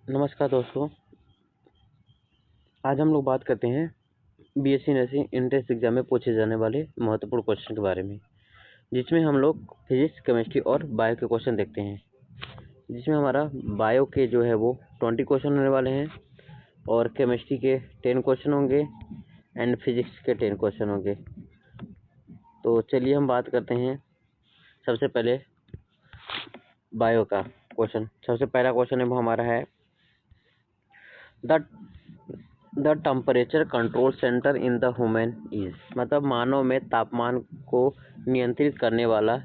नमस्कार दोस्तों। आज हम लोग बात करते हैं बीएससी नर्सिंग एंट्रेंस एग्जाम में पूछे जाने वाले महत्वपूर्ण क्वेश्चन के बारे में, जिसमें हम लोग फिजिक्स, केमिस्ट्री और बायो के क्वेश्चन देखते हैं। जिसमें हमारा बायो के जो है वो 20 क्वेश्चन होने वाले हैं और केमिस्ट्री के 10 क्वेश्चन होंगे एंड फिजिक्स के 10 क्वेश्चन होंगे। तो चलिए हम बात करते हैं सबसे पहले बायो का क्वेश्चन। सबसे पहला क्वेश्चन है वो हमारा है the temperature control centre in the human is, मतलब मानव में तापमान को नियंत्रित करने वाला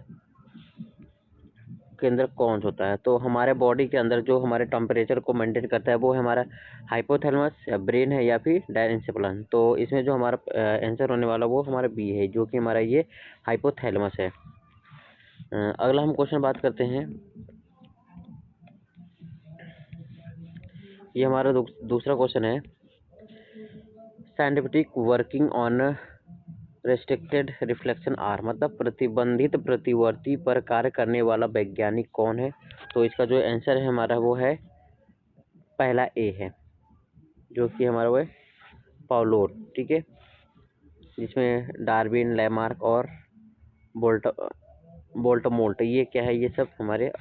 केंद्र कौन होता है। तो हमारे बॉडी के अंदर जो हमारे टेम्परेचर को मेंटेन करता है वो है हमारा हाइपोथैलेमस या ब्रेन है या फिर डायरेंसेप्लन। तो इसमें जो हमारा आंसर होने वाला वो हमारा बी है, जो कि हमारा ये हाइपोथैलेमस है। अगला हम क्वेश्चन बात करते हैं। ये हमारा दूसरा क्वेश्चन है scientific working on restricted reflection are, मतलब प्रतिबंधित प्रतिवर्ती पर कार्य करने वाला वैज्ञानिक कौन है। तो इसका जो आंसर है हमारा वो है पहला ए है, जो कि हमारा वो है पाउलोट। ठीक है, जिसमें डार्विन, लैमार्क और बोल्टमोल्ट ये क्या है, ये सब हमारे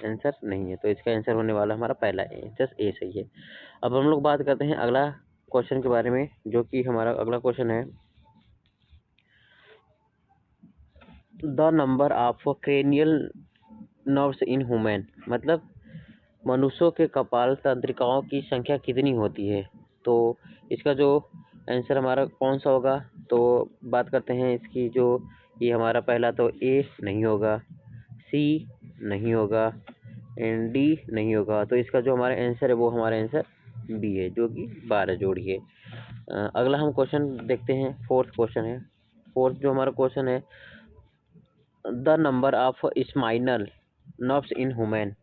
आंसर नहीं है। तो इसका आंसर होने वाला हमारा पहला ए, जस्ट ए सही है। अब हम लोग बात करते हैं अगला क्वेश्चन के बारे में, जो कि हमारा अगला क्वेश्चन है the number of cranial nerves in human, मतलब मनुष्यों के कपाल तंत्रिकाओं की संख्या कितनी होती है। तो इसका जो आंसर हमारा कौन सा होगा, तो बात करते हैं इसकी। जो ये हमारा पहला तो ए नहीं होगा, सी नहीं होगा एंड डी नहीं होगा। तो इसका जो हमारा आंसर है वो हमारा आंसर बी है, जो कि 12 जोड़ी है। अगला हम क्वेश्चन देखते हैं, फोर्थ क्वेश्चन है। फोर्थ जो हमारा क्वेश्चन है the number of spinal nerves in human,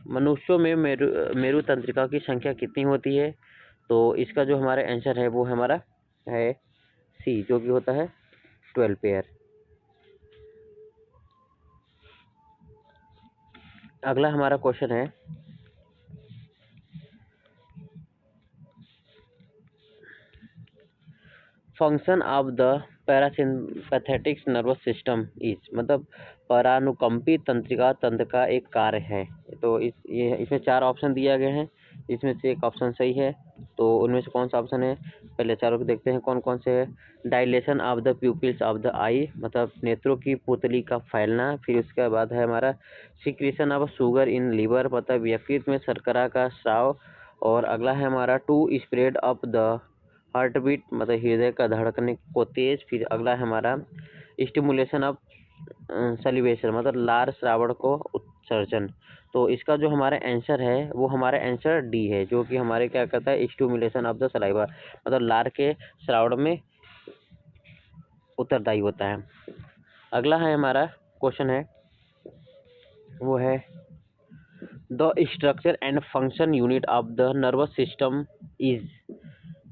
मनुष्यों में मेरु तंत्रिका की संख्या कितनी होती है। तो इसका जो हमारा आंसर है वो हमारा है सी, जो कि होता है 12 पेयर। अगला हमारा क्वेश्चन है function of the parasympathetic nervous system is, मतलब परानुकंपी तंत्रिका तंत्र का एक कार्य है। तो इसमें 4 ऑप्शन दिया गए हैं, इसमें से एक ऑप्शन सही है। तो उनमें से कौन सा ऑप्शन है, पहले चारों को देखते हैं कौन कौन से है। Dilation of the pupils of the eye, मतलब नेत्रों की पुतली का फैलना। फिर उसके बाद है हमारा secretion of sugar in liver, मतलब यकृत में शर्करा का स्राव। और अगला है हमारा to spread of the heart beat, मतलब हृदय का धड़कने को तेज। फिर अगला है हमारा स्टिमुलेशन ऑफ सलिवेशन, मतलब लार श्रावण को उत्सर्जन। तो इसका जो हमारा आंसर है वो हमारा आंसर डी है, जो कि हमारे क्या कहता है स्टिमुलेशन ऑफ द सलाइवा, मतलब लार के श्रावण में उत्तरदायी होता है। अगला है हमारा क्वेश्चन है वो है the structure and function unit of the nervous system is,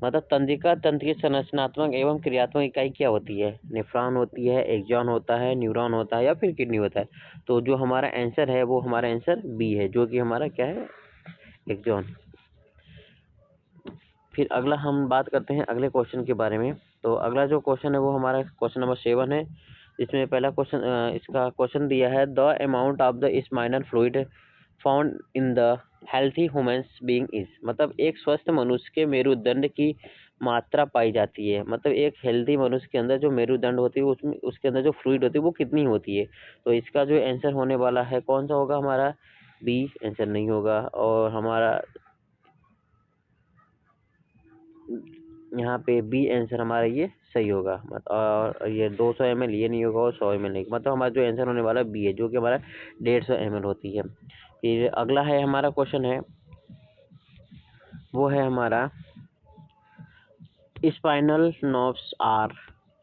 मतलब तंत्रिका तंत्र की संरचनात्मक एवं क्रियात्मक इकाई क्या होती है। नेफ्रॉन होती है, एक्सॉन होता है, न्यूरॉन होता है या फिर किडनी होता है। तो जो हमारा आंसर है वो हमारा आंसर बी है, जो कि हमारा क्या है एक्सॉन। फिर अगला हम बात करते हैं अगले क्वेश्चन के बारे में। तो अगला जो क्वेश्चन है वो हमारा क्वेश्चन नंबर 7 है। इसमें पहला क्वेश्चन इसका क्वेश्चन दिया है the amount of the spinal fluid found in the healthy humans being is, मतलब एक स्वस्थ मनुष्य के मेरुदंड की मात्रा पाई जाती है। मतलब एक हेल्दी मनुष्य के अंदर जो मेरुदंड होती है उसमें उसके अंदर जो फ्लूइड होती है वो कितनी होती है। तो इसका जो आंसर होने वाला है कौन सा होगा, हमारा बी आंसर नहीं होगा। और हमारा यहाँ पे बी आंसर हमारा ये सही होगा, और ये 200 ml ये नहीं होगा और 100 ml नहीं, मतलब हमारा जो आंसर होने वाला बी है, जो कि हमारा 150 ml होती है। फिर अगला है हमारा क्वेश्चन है वो है हमारा स्पाइनल नर्व्स आर,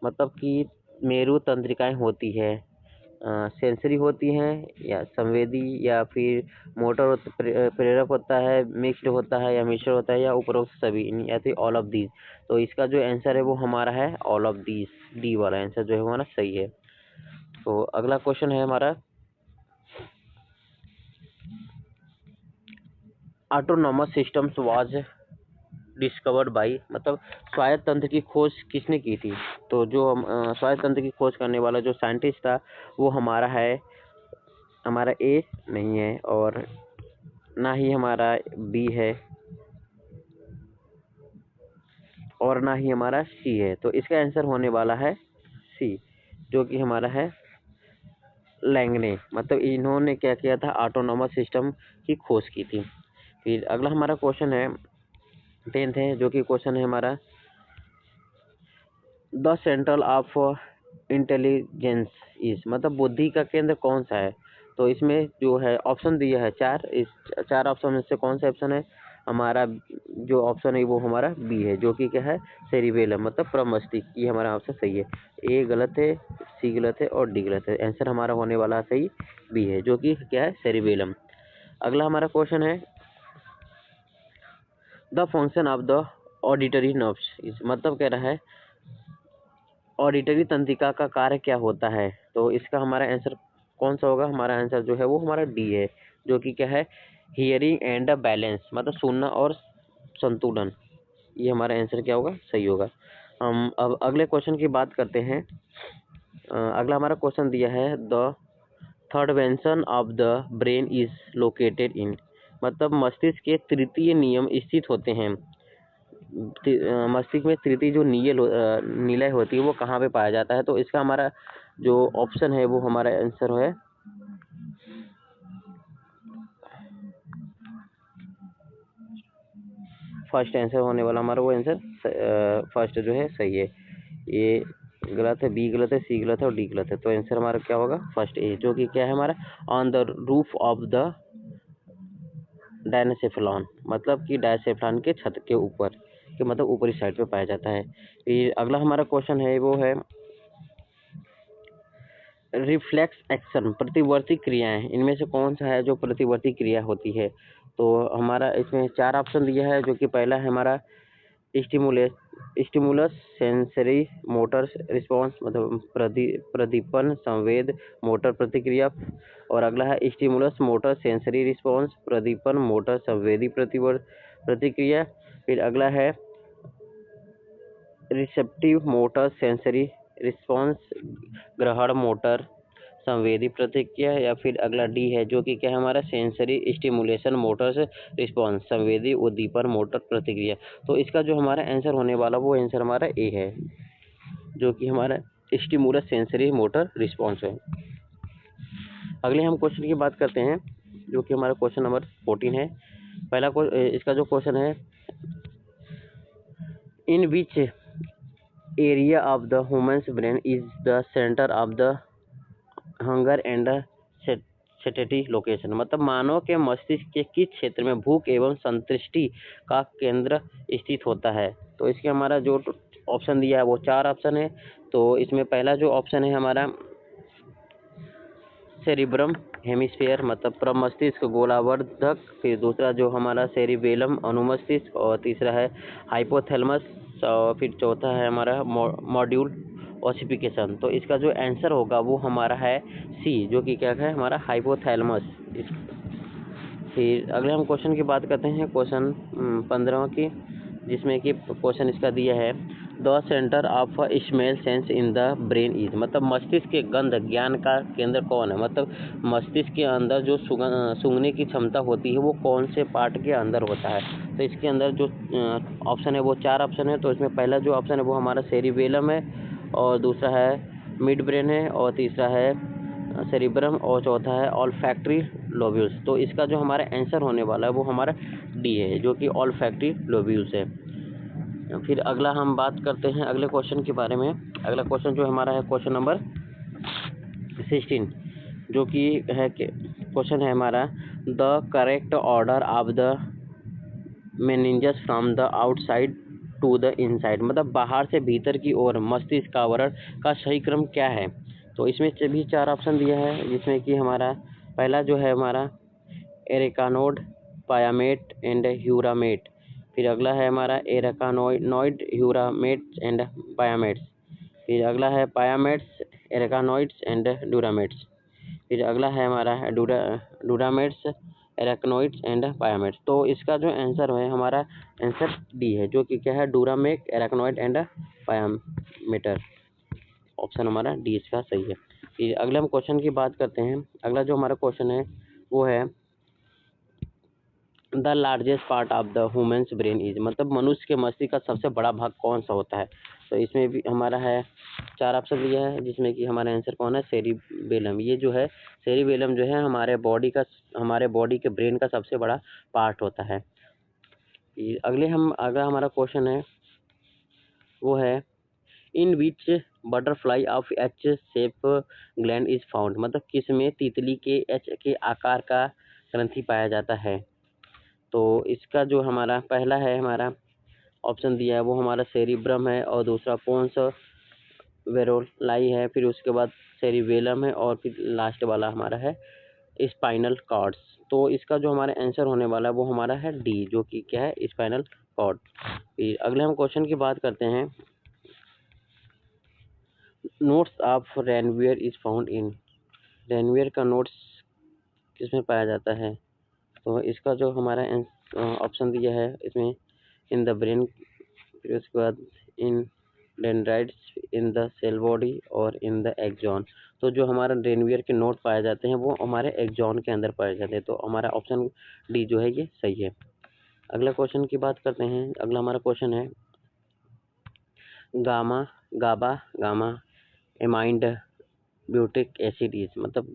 मतलब कि मेरु तंत्रिकाएं होती है सेंसरी होती हैं या संवेदी या फिर मोटर प्रेरक होता है, मिक्स्ड होता है या मिश्र होता है या उपरोक्त सभी या फिर ऑल ऑफ दीज। तो इसका जो आंसर है वो हमारा है ऑल ऑफ दीज, डी वाला आंसर जो है हमारा सही है। तो अगला क्वेश्चन है हमारा autonomous systems was discovered by, मतलब स्वायत्त तंत्र की खोज किसने की थी? तो जो स्वायत्त तंत्र की खोज करने वाला जो साइंटिस्ट था वो हमारा ए नहीं है और ना ही हमारा बी है और ना ही हमारा सी है। तो इसका आंसर होने वाला है सी, जो कि हमारा है लैंगने। मतलब इन्होंने क्या किया था, ऑटोनॉमस सिस्टम की खोज की थी। फिर अगला हमारा क्वेश्चन है 10th है, जो कि क्वेश्चन है हमारा the central of intelligence is, मतलब बुद्धि का केंद्र कौन सा है? तो इसमें जो है ऑप्शन दिया है चार, इस चार ऑप्शन में से कौन सा ऑप्शन है? हमारा जो ऑप्शन है वो हमारा बी है, जो कि क्या है सेरिबेलम, मतलब प्रमस्तिष्क। ये हमारा ऑप्शन सही है। ए गलत है, सी गलत है और डी गलत है। आंसर हमारा होने वाला सही बी है, जो कि क्या है सेरिबेलम। अगला हमारा क्वेश्चन है the function of the auditory nerves is, मतलब कह रहा है ऑडिटरी तंत्रिका का कार्य क्या होता है? तो इसका हमारा आंसर कौन सा होगा? हमारा आंसर जो है वो हमारा डी है, जो कि क्या है हियरिंग एंड बैलेंस, मतलब सुनना और संतुलन। ये हमारा आंसर क्या होगा? सही होगा। हम अब अगले क्वेश्चन की बात करते हैं। अगला हमारा क्वेश्चन दिया है द थर्ड वेंशन of the brain is located in, मतलब मस्तिष्क के तृतीय नियम स्थित होते हैं। मस्तिष्क में तृतीय जो निलय होती है वो कहाँ पे पाया जाता है? तो इसका हमारा जो ऑप्शन है वो हमारा आंसर है फर्स्ट। आंसर होने वाला हमारा वो आंसर फर्स्ट जो है सही है। ये गलत है, बी गलत है, सी गलत है और डी गलत है। तो आंसर हमारा क्या होगा? फर्स्ट ए, जो कि क्या है हमारा on the roof of the diencephalon, मतलब कि डायसेफलॉन के छत के ऊपर कि मतलब ऊपरी साइड पे पाया जाता है। फिर अगला हमारा क्वेश्चन है वो है रिफ्लेक्स एक्शन, प्रतिवर्ती क्रियाएं, इनमें से कौन सा है जो प्रतिवर्ती क्रिया होती है? तो हमारा इसमें चार ऑप्शन दिया है, जो कि पहला है हमारा स्टिमुलस सेंसरी मोटर रिस्पॉन्स, मतलब प्रदीपन संवेद मोटर प्रतिक्रिया। और अगला है स्टिमुलस मोटर सेंसरी रिस्पॉन्स, प्रदीपन मोटर संवेदी प्रतिक्रिया। फिर अगला है रिसेप्टिव मोटर सेंसरी रिस्पॉन्स, ग्रहण मोटर संवेदी प्रतिक्रिया। या फिर अगला डी है, जो कि क्या है हमारा सेंसरी स्टिमुलेशन मोटर्स रिस्पॉन्स, संवेदी उद्दीपन मोटर प्रतिक्रिया। तो इसका जो हमारा आंसर होने वाला वो आंसर हमारा ए है, जो कि हमारा स्टिमुलस सेंसरी मोटर रिस्पॉन्स है। अगले हम क्वेश्चन की बात करते हैं, जो कि हमारा क्वेश्चन नंबर 14 है। पहला इसका जो क्वेश्चन है in which area of the humans brain is the centre of the hunger and satiety location, मतलब मानव के मस्तिष्क के किस क्षेत्र में भूख एवं संतृष्टि का केंद्र स्थित होता है? तो इसके हमारा जो ऑप्शन दिया है वो चार ऑप्शन है। तो इसमें पहला जो ऑप्शन है हमारा सेरिब्रम हेमिस्फीयर, मतलब प्रमस्तिष्क गोलावर्धक। फिर दूसरा जो हमारा सेरिबेलम अनुमस्तिष्क और तीसरा है हाइपोथैलेमस और फिर चौथा है हमारा मॉड्यूल ओसिफिकेशन। तो इसका जो आंसर होगा वो हमारा है सी, जो कि क्या है हमारा हाइपोथैलेमस। फिर अगले हम क्वेश्चन की बात करते हैं, क्वेश्चन 15 की, जिसमें कि क्वेश्चन इसका दिया है the centre of smell sense in the brain is, मतलब मस्तिष्क के गंध ज्ञान का केंद्र कौन है? मतलब मस्तिष्क के अंदर जो सूंघने की क्षमता होती है वो कौन से पार्ट के अंदर होता है? तो इसके अंदर जो ऑप्शन है वो चार ऑप्शन है। तो इसमें पहला जो ऑप्शन है वो हमारा सेरिबेलम है और दूसरा है मिड ब्रेन है और तीसरा है सेरिब्रम और चौथा है ऑल्फैक्टरी लोब्यूल्स। तो इसका जो हमारा आंसर होने वाला है वो हमारा डी है, जो कि ऑल्फैक्टरी लोब्यूल्स है। फिर अगला हम बात करते हैं अगले क्वेश्चन के बारे में। अगला क्वेश्चन जो हमारा है क्वेश्चन नंबर 16, जो कि है क्वेश्चन है हमारा the correct order of the meninges from the outside to the inside, मतलब बाहर से भीतर की ओर मस्तिष्क का आवरण का सही क्रम क्या है? तो इसमें भी चार ऑप्शन दिया है, जिसमें कि हमारा पहला जो है हमारा एरेकानोड, पायामेट एंड ह्यूरामेट। फिर अगला है हमारा एरेकानोइड ह्यूरामेट्स एंड पायामेट्स। फिर अगला है पायामेट्स एरेकानोइड्स एंड ड्यूरामेट्स। फिर अगला है हमारा डूरामेट्स एराक्नोइड्स एंड पायामेट्स। तो इसका जो आंसर है हमारा आंसर डी है, जो कि क्या है, डूरामेक, एराक्नोइड एंड पायामीटर। ऑप्शन हमारा डी इसका सही है। फिर अगले हम क्वेश्चन की बात करते हैं। अगला जो हमारा क्वेश्चन है वो है the largest part of the humans brain is, मतलब मनुष्य के मस्तिष्क का सबसे बड़ा भाग कौन सा होता है। तो इसमें भी हमारा है 4 ऑप्शन दिया है, जिसमें कि हमारा आंसर कौन है, सेरिबेलम। ये जो है सेरिबेलम जो है हमारे बॉडी के ब्रेन का सबसे बड़ा पार्ट होता है। अगला हमारा क्वेश्चन है वो है in which butterfly of H shape gland is found, मतलब किस में तितली के एच के आकार का ग्रंथि पाया जाता है। तो इसका जो हमारा पहला है हमारा ऑप्शन दिया है वो हमारा सेरिब्रम है, और दूसरा पोन्स वेरोलाई है, फिर उसके बाद सेरिबेलम है, और फिर लास्ट वाला हमारा है स्पाइनल कॉर्ड्स। तो इसका जो हमारा आंसर होने वाला है वो हमारा है डी, जो कि क्या है, स्पाइनल कॉर्ड। फिर अगले हम क्वेश्चन की बात करते हैं। Notes of Ranvier is found in, Ranvier का नोट्स किसमें पाया जाता है। तो इसका जो हमारा ऑप्शन दिया है इसमें इन द ब्रेन, फिर उसके बाद in dendrites, in the cell body और इन द एक्सॉन। तो जो हमारा रेनवियर के नोट पाए जाते हैं वो हमारे एक्सॉन के अंदर पाए जाते हैं। तो हमारा ऑप्शन डी जो है ये सही है। अगला क्वेश्चन की बात करते हैं। अगला हमारा क्वेश्चन है गाबा एमाइंड ब्यूटिक एसिड इज, मतलब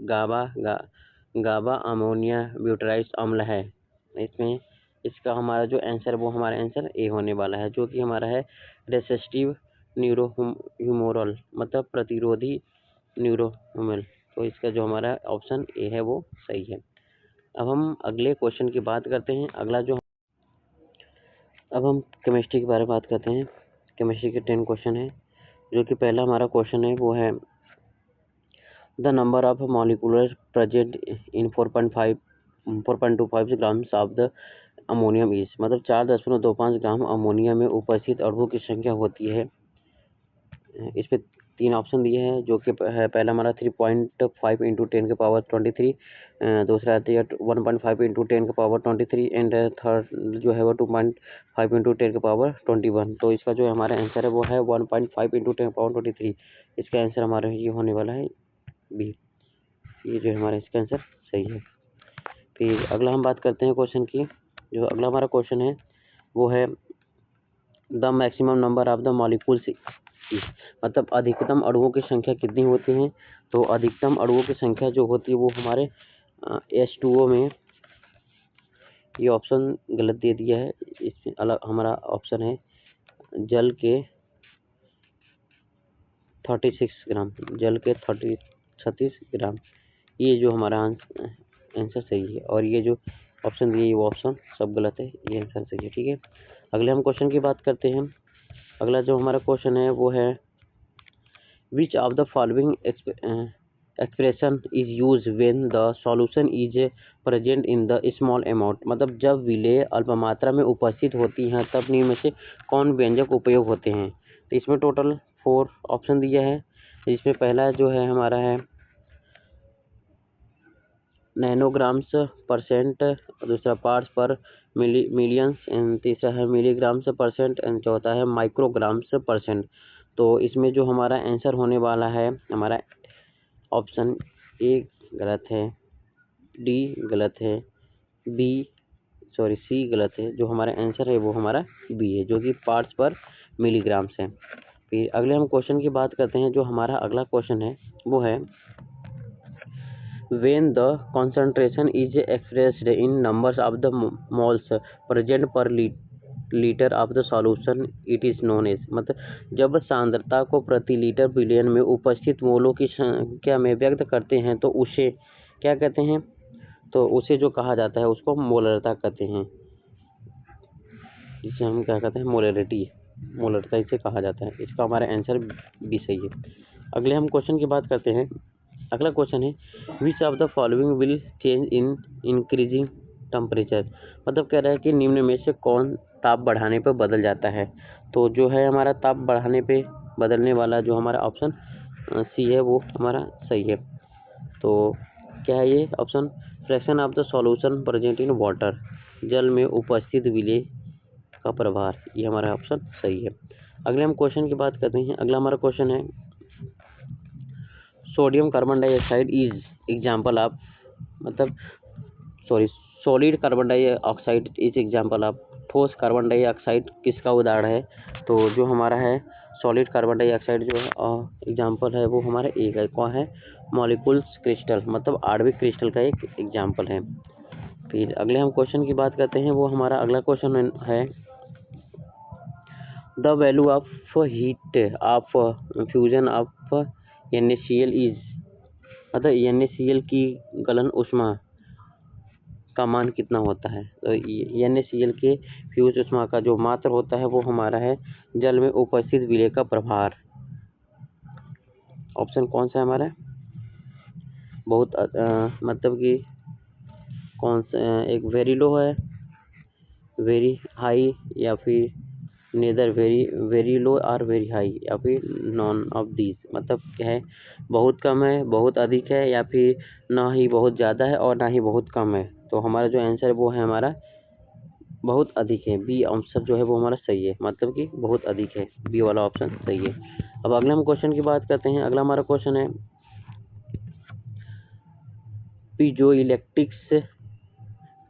गाबा अमोनिया ब्यूटराइज अम्ल है। इसमें इसका हमारा जो आंसर वो हमारा आंसर ए होने वाला है, जो कि हमारा है रेसिस्टिव न्यूरोह्यूमोरल, मतलब प्रतिरोधी न्यूरोह्यूमरल। तो इसका जो हमारा ऑप्शन ए है वो सही है। अब हम अगले क्वेश्चन की बात करते हैं। अब हम केमिस्ट्री के बारे में बात करते हैं। केमिस्ट्री के 10 क्वेश्चन है, जो कि पहला हमारा क्वेश्चन है वो है the number of molecules present in 4.25 grams of the ammonium is, मतलब 4.25 ग्राम अमोनिया में उपस्थित अणुओं की संख्या होती है। इसमें 3 ऑप्शन दिए हैं, जो कि है पहला हमारा 3.5 इंटू 10 के पावर 23, दूसरा है 1.5 इंटू 10 के पावर 23, एंड थर्ड जो है वो 2.5 इंटू 10 के पावर 21। तो इसका जो हमारा आंसर है वो है 1.5 इंटू 10 के पावर 23। इसका आंसर हमारा ये होने वाला है बी, ये जो हमारा इसका आंसर सही है। फिर अगला हम बात करते हैं क्वेश्चन की। जो अगला हमारा क्वेश्चन है वो है the maximum number of the molecules, मतलब अधिकतम अणुओं की संख्या कितनी होती है। तो अधिकतम अणुओं की संख्या जो होती है वो हमारे H2O में, ये ऑप्शन गलत दे दिया है, इसमें अलग हमारा ऑप्शन है जल के 36 ग्राम, जल के 36 ग्राम। ये जो हमारा आंसर सही है, और ये जो ऑप्शन दिए वो ऑप्शन सब गलत है, ये आंसर सही है। ठीक है, अगले हम क्वेश्चन की बात करते हैं। अगला जो हमारा क्वेश्चन है वो है विच of the following expression is use when the solution is present in the small amount, मतलब जब विलेय अल्प मात्रा में उपस्थित होती हैं तब निम्न में से कौन व्यंजक उपयोग होते हैं। तो इसमें टोटल 4 ऑप्शन दिया है, इसमें पहला जो है हमारा है नैनोग्राम्स परसेंट, दूसरा पार्ट्स पर मिलियंस, एंड तीसरा है मिलीग्राम्स परसेंट, एंड चौथा है माइक्रोग्राम्स परसेंट। तो इसमें जो हमारा आंसर होने वाला है हमारा ऑप्शन ए गलत है, डी गलत है, सी गलत है। जो हमारा आंसर है वो हमारा बी है, जो कि पार्ट्स पर मिलीग्राम्स है। फिर अगले हम क्वेश्चन की बात करते हैं। जो हमारा अगला क्वेश्चन है वो है when the concentration is expressed in numbers of the moles present per litre of the solution it is known as, मतलब जब सांद्रता को प्रति लीटर बिलियन में उपस्थित मोलों की संख्या में व्यक्त करते हैं तो उसे क्या कहते हैं। तो उसे जो कहा जाता है उसको मोलरता कहते हैं, जिसे हम क्या कहते हैं मोलरता इसे कहा जाता है। इसका हमारा आंसर भी सही है। अगले हम क्वेश्चन की बात करते हैं। अगला क्वेश्चन है विच of the following will change in increasing temperature, मतलब कह रहा है कि निम्न में से कौन ताप बढ़ाने पर बदल जाता है। तो जो है हमारा ताप बढ़ाने पे बदलने वाला जो हमारा ऑप्शन सी है वो हमारा सही है। तो क्या है ये option fraction of the solution present in water, जल में उपस्थित विलेय का प्रभार, ये हमारा ऑप्शन सही है। अगले हम क्वेश्चन की बात करते हैं। अगला हमारा क्वेश्चन है sodium carbon dioxide is example of, मतलब solid carbon dioxide is example of, ठोस कार्बन डाइऑक्साइड किसका उदाहरण है? तो जो हमारा है सॉलिड कार्बन डाइऑक्साइड जो है एग्जाम्पल है वो हमारा एक है, कौन है? मॉलिक्यूल्स क्रिस्टल, मतलब आणविक क्रिस्टल का एक एग्जाम्पल है। फिर अगले हम क्वेश्चन की बात करते हैं, वो हमारा अगला क्वेश्चन है the value of heat of fusion of NaCl is, मतलब NaCl की गलन ऊष्मा का मान कितना होता है? तो NaCl के फ्यूज ऊष्मा का जो मात्रा होता है वो हमारा है जल में उपस्थित विलेय का प्रभार। ऑप्शन कौन सा है हमारा? बहुत मतलब कि कौन सा, एक वेरी लो है, वेरी हाई, या फिर नेदर वेरी लो और वेरी हाई, या फिर नॉन ऑफ दीज, मतलब क्या है? बहुत कम है, बहुत अधिक है, या फिर ना ही बहुत ज़्यादा है और ना ही बहुत कम है। तो हमारा जो आंसर है वो है हमारा बहुत अधिक है। बी ऑप्शन जो है वो हमारा सही है, मतलब कि बहुत अधिक है, बी वाला ऑप्शन सही है। अब अगले हम क्वेश्चन की बात करते हैं। अगला हमारा क्वेश्चन है piezo electrics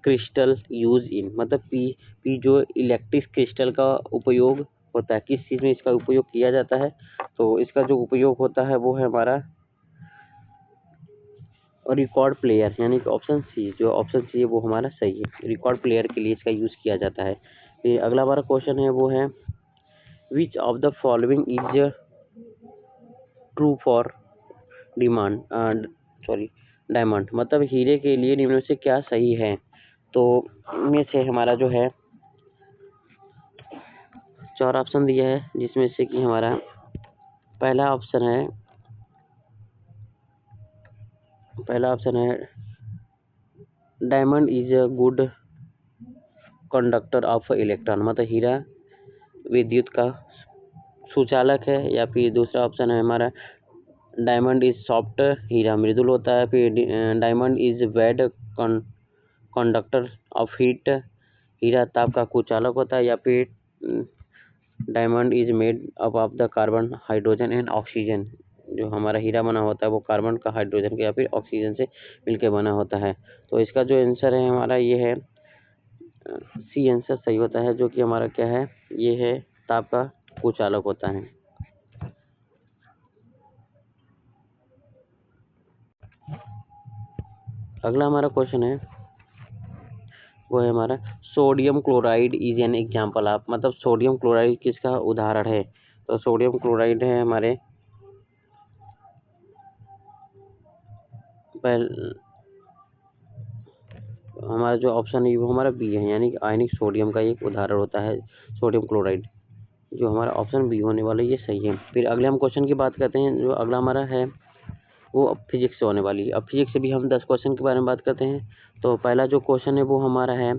crystal use in, मतलब पीजो इलेक्ट्रिक क्रिस्टल का उपयोग होता है, किस चीज़ में इसका उपयोग किया जाता है? तो इसका जो उपयोग होता है वो है हमारा रिकॉर्ड प्लेयर, यानी कि ऑप्शन सी, जो ऑप्शन सी है वो हमारा सही है, रिकॉर्ड प्लेयर के लिए इसका यूज़ किया जाता है। फिर अगला हमारा क्वेश्चन है वो है विच of the following is true for demand diamond, मतलब हीरे के लिए निम्न में से क्या सही है? तो इनमें से हमारा जो है 4 ऑप्शन दिया है, जिसमें से कि हमारा पहला ऑप्शन है diamond is a good conductor of electron, मतलब हीरा विद्युत का सुचालक है। या फिर दूसरा ऑप्शन है हमारा डायमंड इज सॉफ्ट, हीरा मृदुल होता है। फिर diamond is bad conductor of heat, हीरा ताप का कुचालक होता है। या फिर diamond is made up of the carbon hydrogen and oxygen, जो हमारा हीरा बना होता है वो कार्बन का, हाइड्रोजन का या फिर ऑक्सीजन से मिलकर बना होता है। तो इसका जो आंसर है हमारा ये है सी आंसर सही होता है, जो कि हमारा क्या है, ये है ताप का कुचालक होता है। अगला हमारा क्वेश्चन है वो है हमारा sodium chloride is an example of, मतलब सोडियम क्लोराइड किसका उदाहरण है? तो सोडियम क्लोराइड है हमारे हमारा जो ऑप्शन है वो हमारा बी है, यानी कि आयनिक सोडियम का एक उदाहरण होता है सोडियम क्लोराइड, जो हमारा ऑप्शन बी होने वाला ये सही है। फिर अगले हम क्वेश्चन की बात करते हैं, जो अगला हमारा है वो अब फिजिक्स से होने वाली है। अब फिजिक्स से भी हम 10 क्वेश्चन के बारे में बात करते हैं। तो पहला जो क्वेश्चन है वो हमारा है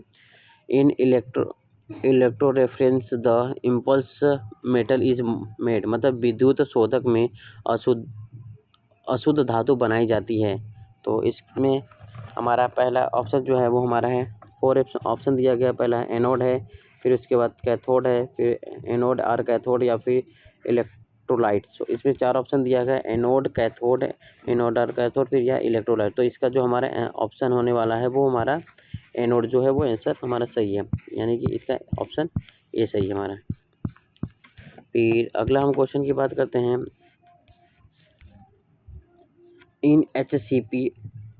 in electro reference the impulse metal is made, मतलब विद्युत शोधक में अशुद्ध धातु बनाई जाती है। तो इसमें हमारा पहला ऑप्शन जो है वो हमारा है 4 ऑप्शन दिया गया। पहला एनोड है, फिर उसके बाद कैथोड है, फिर एनोड और कैथोड, या फिर इलेक्ट्रोलाइट। तो इसमें 4 ऑप्शन दिया गया, एनोड, कैथोड, एनोड और कैथोड, फिर या इलेक्ट्रोलाइट। तो इसका जो हमारा ऑप्शन होने वाला है वो हमारा एनोड जो है वो आंसर हमारा सही है, यानी कि इसका ऑप्शन ए सही है हमारा। फिर अगला हम क्वेश्चन की बात करते हैं इन HCP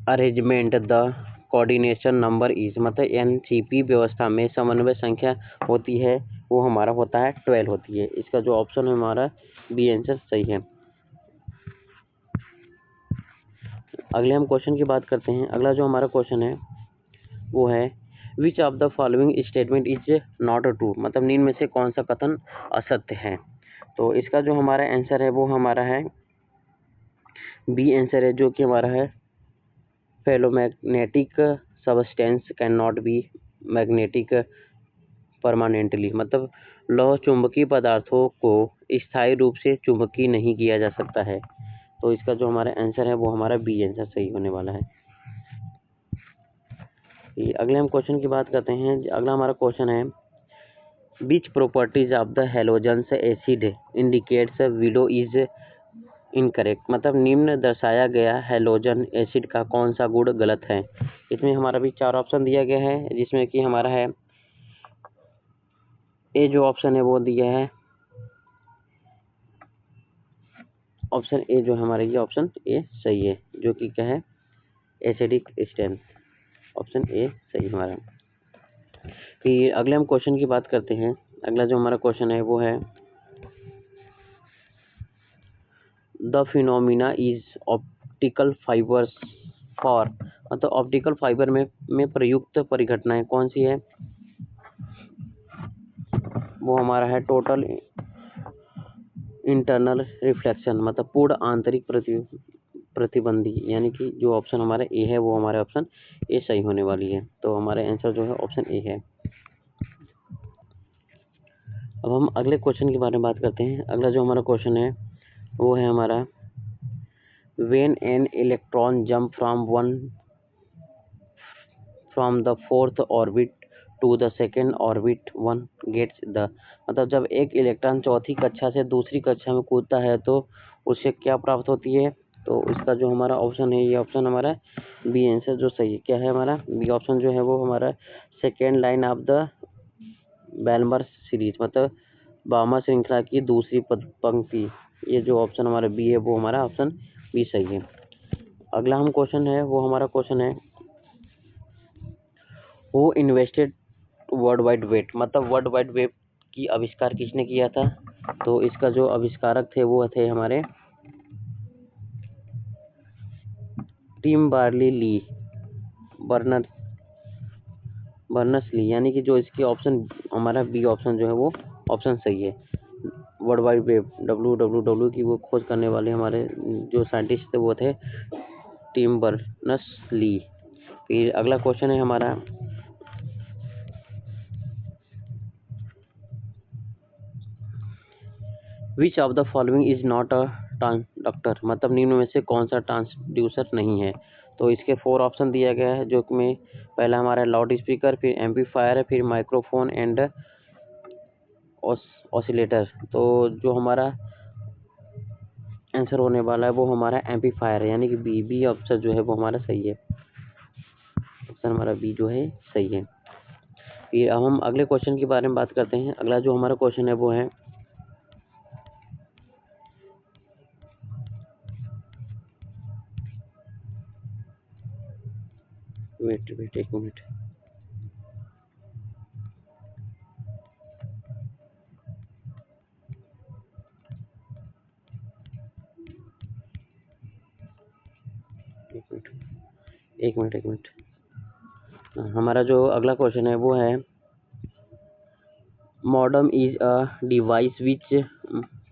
arrangement the coordination number is, मतलब NCP व्यवस्था में समन्वय संख्या होती है वो हमारा होता है 12 होती है। इसका जो ऑप्शन है हमारा बी आंसर सही है। अगले हम क्वेश्चन की बात करते हैं। अगला जो हमारा क्वेश्चन है वो है विच of the following statement is not true, मतलब निम्न में से कौन सा कथन असत्य है? तो इसका जो हमारा आंसर है वो हमारा है बी आंसर है, जो कि हमारा है ferromagnetic substance can not be magnetic permanently, मतलब लौह चुंबकीय पदार्थों को स्थायी रूप से चुंबकीय नहीं किया जा सकता है। तो इसका जो हमारा आंसर है वो हमारा बी आंसर सही होने वाला है। अगले हम क्वेश्चन की बात करते हैं। अगला हमारा क्वेश्चन है, विच properties of the halogens acid indicates window is incorrect. मतलब निम्न दर्शाया गया हेलोजन एसिड का कौन सा गुण गलत है। इसमें हमारा भी 4 ऑप्शन दिया गया है, जिसमें कि हमारा है ए जो ऑप्शन है वो दिया है, ऑप्शन ए जो हमारा ये ऑप्शन ए सही है, जो कि क्या है एसिडिक स्ट्रेंथ, ऑप्शन ए सही हमारा। फिर अगले हम क्वेश्चन की बात करते हैं। अगला जो हमारा क्वेश्चन है वो है, the phenomena is optical fibres for. मतलब ऑप्टिकल फाइबर में प्रयुक्त परिघटनाएं कौन सी है, वो हमारा है टोटल इंटरनल रिफ्लेक्शन, मतलब पूर्ण आंतरिक प्रतिबंधी, यानी कि जो ऑप्शन हमारा ए है वो हमारे ऑप्शन ए सही होने वाली है। तो हमारा आंसर जो है ऑप्शन ए है। अब हम अगले क्वेश्चन के बारे में बात करते हैं। अगला जो हमारा क्वेश्चन है वो है हमारा, when an electron jump from the fourth orbit to the second orbit one gets the. मतलब जब एक इलेक्ट्रॉन चौथी कक्षा से दूसरी कक्षा में कूदता है तो उसे क्या प्राप्त होती है। तो इसका जो हमारा ऑप्शन है, ये ऑप्शन हमारा बी आंसर जो सही है। क्या है हमारा बी ऑप्शन जो है वो हमारा second line of the Balmer series, मतलब बामा श्रृंखला की दूसरी पंक्ति, ये जो ऑप्शन हमारा बी है वो हमारा ऑप्शन बी सही है। अगला हम क्वेश्चन है वो हमारा क्वेश्चन है, who invested world wide web. मतलब वर्ल्ड वाइड वेब की आविष्कार किसने किया था। तो इसका जो आविष्कारक थे वो थे हमारे टिम बर्नर्स ली, यानी कि जो इसके ऑप्शन हमारा बी ऑप्शन जो है वो ऑप्शन सही है। वर्ल्ड वाइड वेब WWW की वो खोज करने वाले हमारे जो साइंटिस्ट थे वो थे टिम बर्नर्स ली। फिर अगला क्वेश्चन है हमारा, which of the following is not a transducer. मतलब निम्न में से कौन सा ट्रांसड्यूसर नहीं है। तो इसके 4 ऑप्शन दिया गया है, जो कि में पहला हमारा लाउड स्पीकर, फिर एम्पलीफायर, फिर माइक्रोफोन एंड ऑसिलेटर। तो जो हमारा आंसर होने वाला है वो हमारा एम्पलीफायर है, यानी कि बी ऑप्शन जो है वो हमारा सही है, ऑप्शन हमारा बी जो है सही है। फिर अब हम अगले क्वेश्चन के बारे में बात करते हैं। अगला जो हमारा क्वेश्चन है वो है, वेट एक मिनट, एक मिनट। हमारा जो अगला क्वेश्चन है वो है, modem is a device which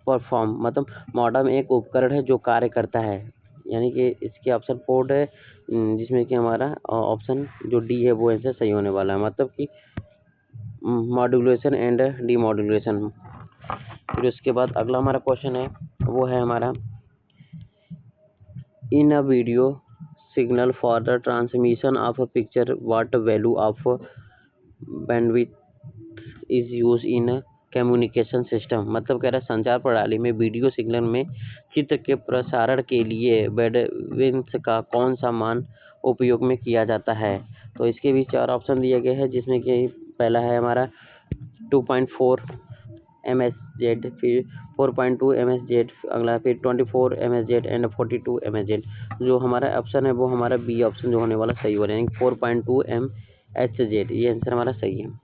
perform. मतलब मॉडम एक उपकरण है जो कार्य करता है, यानी कि इसके ऑप्शन पोर्ट है, जिसमें कि हमारा ऑप्शन जो डी है वो आंसर सही होने वाला है, मतलब कि मॉड्यूलेशन एंड डीमॉड्यूलेशन। फिर उसके बाद अगला हमारा क्वेश्चन है वो है हमारा, in a video signal for the transmission of a picture what value of bandwidth is use in communication system. मतलब कह रहा है संचार प्रणाली में वीडियो सिग्नल में चित्र के प्रसारण के लिए बैंडविड्थ का कौन सा मान उपयोग में किया जाता है। तो इसके भी 4 ऑप्शन दिए गए हैं, जिसमें कि पहला है हमारा 2.4 MHz, फिर 4.2 MHz, अगला फिर 24 MHz एंड 42 MHz। जो हमारा ऑप्शन है वो हमारा बी ऑप्शन जो होने वाला सही हो रहा है, 4.2 MHz, ये आंसर हमारा सही है।